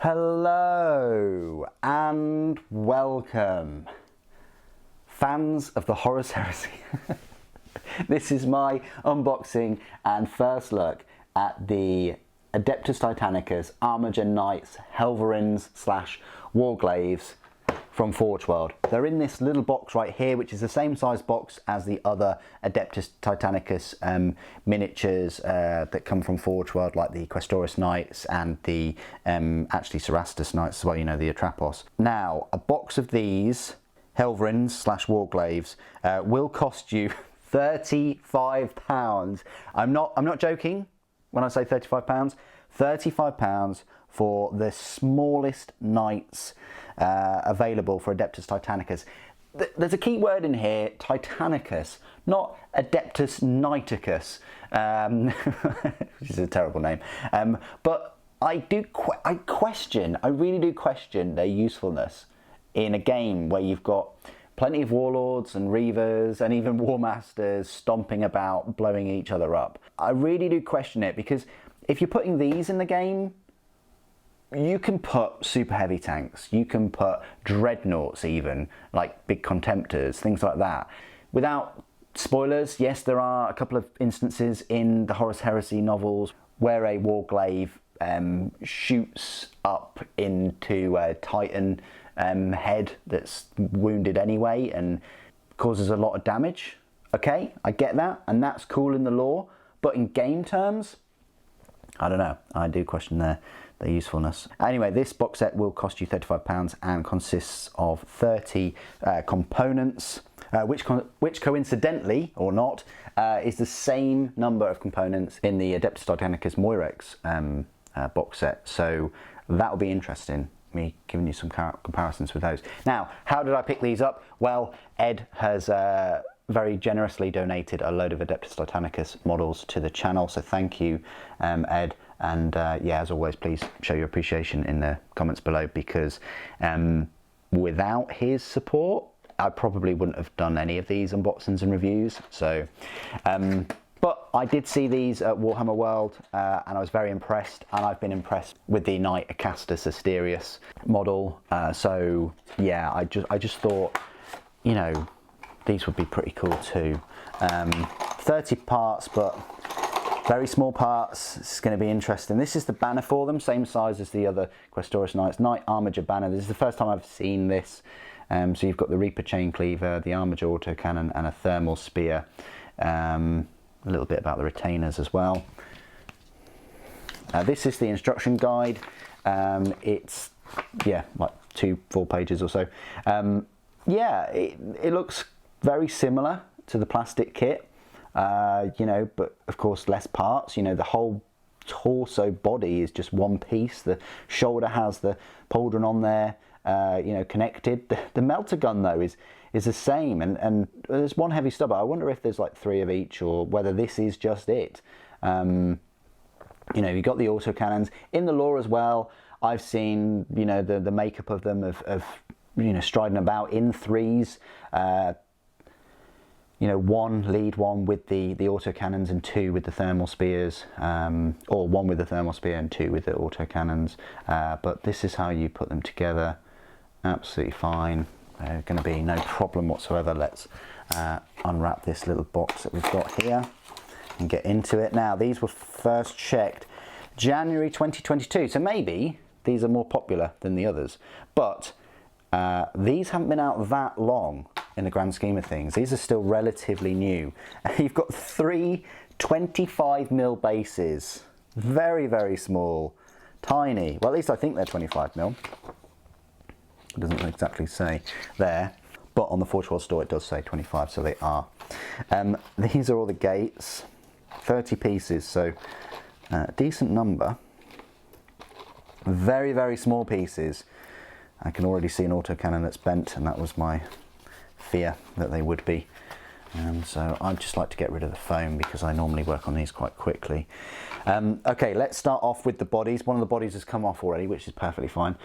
Hello and welcome, fans of the Horus Heresy. This is my unboxing and first look at the Adeptus Titanicus Armiger Helverins / Warglaives from Forge World. They're in this little box right here, which is the same size box as the other Adeptus Titanicus miniatures that come from Forge World, like the Questoris Knights and the actually Cerastus Knights as well, you know, the Atrapos. Now, a box of these Helverins / Warglaives will cost you £35. I'm not joking when I say £35. £35 for the smallest knights available for Adeptus Titanicus. There's a key word in here, Titanicus, not Adeptus Knighticus, which is a terrible name. But I really do question their usefulness in a game where you've got plenty of warlords and reavers and even war masters stomping about, blowing each other up. I really do question it, because if you're putting these in the game, you can put super heavy tanks, you can put dreadnoughts even, like big contemptors, things like that. Without spoilers, yes, there are a couple of instances in the Horus Heresy novels where a Warglaive shoots up into a Titan head that's wounded anyway and causes a lot of damage. Okay, I get that, and that's cool in the lore, but in game terms, I don't know, I do question their usefulness. Anyway, this box set will cost you £35 and consists of 30 components, which coincidentally, or not, is the same number of components in the Adeptus Titanicus Moirex box set. So that will be interesting, me giving you some comparisons with those. Now, how did I pick these up? Well, Ed has very generously donated a load of Adeptus Titanicus models to the channel, so thank you, Ed. And yeah, as always, please show your appreciation in the comments below, because without his support, I probably wouldn't have done any of these unboxings and reviews. So, but I did see these at Warhammer World, and I was very impressed, and I've been impressed with the Knight Acastus Asterius model. So yeah, I just thought, you know, these would be pretty cool too. 30 parts, but very small parts. It's going to be interesting. This is the banner for them, same size as the other Questoris Knights. Knight Armiger banner. This is the first time I've seen this. So you've got the Reaper chain cleaver, the Armiger autocannon, and a thermal spear. A little bit about the retainers as well. This is the instruction guide. It's, yeah, like 2-4 pages or so. Yeah, it looks very similar to the plastic kit. You know, but of course less parts. You know, the whole torso body is just one piece. The shoulder has the pauldron on there, you know, connected. The melter gun though is the same, and there's one heavy stubber. I wonder if there's like 3 of each, or whether this is just it. You know, you've got the autocannons in the lore as well. I've seen, you know, the makeup of them of you know, striding about in 3s. You know, 1 lead one with the autocannons and 2 with the thermal spears, or 1 with the thermal spear and 2 with the autocannons. But this is how you put them together. Absolutely fine. Going to be no problem whatsoever. Let's unwrap this little box that we've got here and get into it. Now, these were first checked January 2022, so maybe these are more popular than the others, but these haven't been out that long in the grand scheme of things. These are still relatively new. You've got 3 25mm bases. Very, very small. Tiny. Well, at least I think they're 25mm. It doesn't exactly say there, but on the Forge World store it does say 25, so they are. These are all the gates. 30 pieces, so a decent number. Very, very small pieces. I can already see an autocannon that's bent, and that was my fear that they would be. So I'd just like to get rid of the foam, because I normally work on these quite quickly. Okay, let's start off with the bodies. One of the bodies has come off already, which is perfectly fine.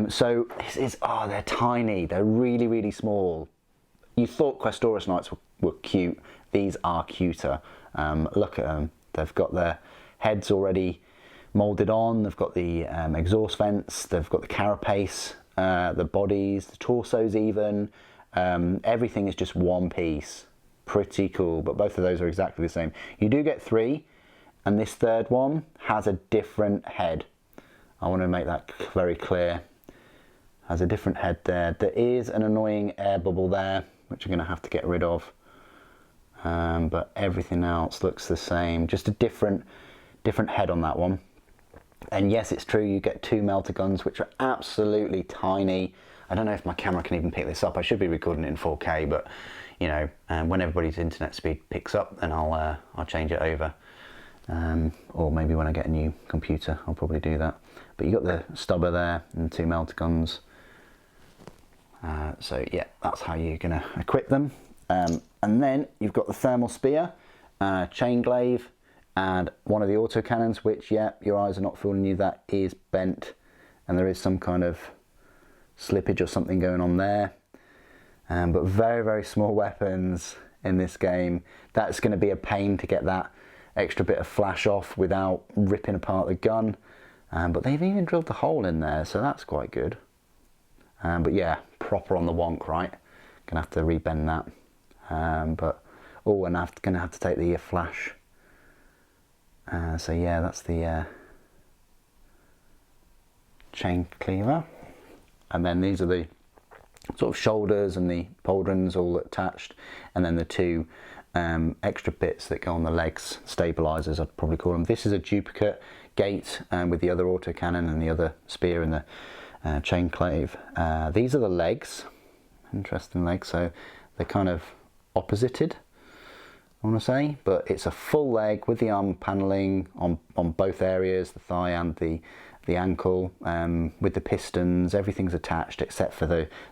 So this is, oh, they're tiny. They're really, really small. You thought Questoris Knights were cute. These are cuter. Look at them. They've got their heads already moulded on. They've got the exhaust vents, they've got the carapace, the bodies, the torsos even. Everything is just one piece. Pretty cool, but both of those are exactly the same. You do get 3, and this third one has a different head. I want to make that very clear. Has a different head there. There is an annoying air bubble there, which I'm going to have to get rid of. But everything else looks the same. Just a different head on that one. And yes, it's true, you get 2 melter guns, which are absolutely tiny. I don't know if my camera can even pick this up. I should be recording it in 4K, but you know, when everybody's internet speed picks up, then I'll change it over. Or maybe when I get a new computer, I'll probably do that. But you got the stubber there and 2 melter guns. So yeah, that's how you're gonna equip them. And then you've got the thermal spear, chain glaive, and one of the autocannons, which, yeah, your eyes are not fooling you, that is bent, and there is some kind of slippage or something going on there. But very, very small weapons in this game. That's going to be a pain to get that extra bit of flash off without ripping apart the gun. But they've even drilled the hole in there, so that's quite good. But yeah, proper on the wonk, right? Gonna have to rebend that. Oh, and I'm gonna have to take the flash. So yeah, that's the chain cleaver. And then these are the sort of shoulders and the pauldrons all attached, and then the 2 extra bits that go on the legs, stabilizers I'd probably call them. This is a duplicate gate with the other autocannon and the other spear and the chain glaive. These are the legs, interesting legs, so they're kind of opposited, I want to say, but it's a full leg with the arm paneling on both areas, the thigh and the ankle, with the pistons. Everything's attached except for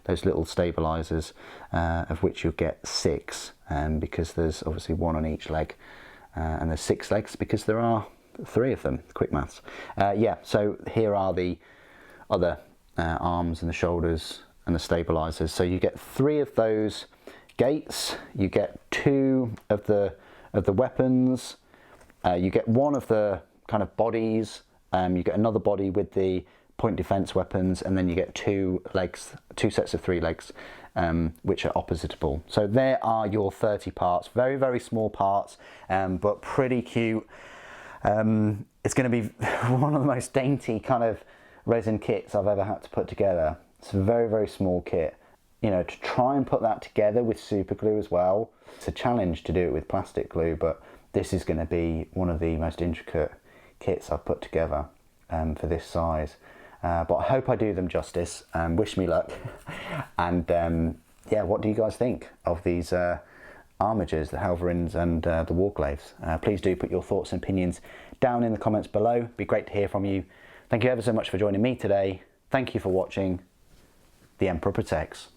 those little stabilizers, of which you'll get 6, because there's obviously 1 on each leg, and there's 6 legs because there are 3 of them. Quick maths. Yeah, so here are the other arms and the shoulders and the stabilizers. So you get 3 of those gates, you get 2 of the weapons, you get 1 of the kind of bodies, you get another body with the point defense weapons, and then you get 2 legs, 2 sets of 3 legs, which are oppositable. So there are your 30 parts. Very, very small parts, but pretty cute. It's going to be one of the most dainty kind of resin kits I've ever had to put together. It's a very, very small kit. You know, to try and put that together with super glue as well, it's a challenge to do it with plastic glue, but this is going to be one of the most intricate kits I've put together for this size. But I hope I do them justice. Wish me luck. And yeah, what do you guys think of these Armigers, the Helverins and the Warglaives? Please do put your thoughts and opinions down in the comments below. It'd be great to hear from you. Thank you ever so much for joining me today. Thank you for watching. The Emperor protects.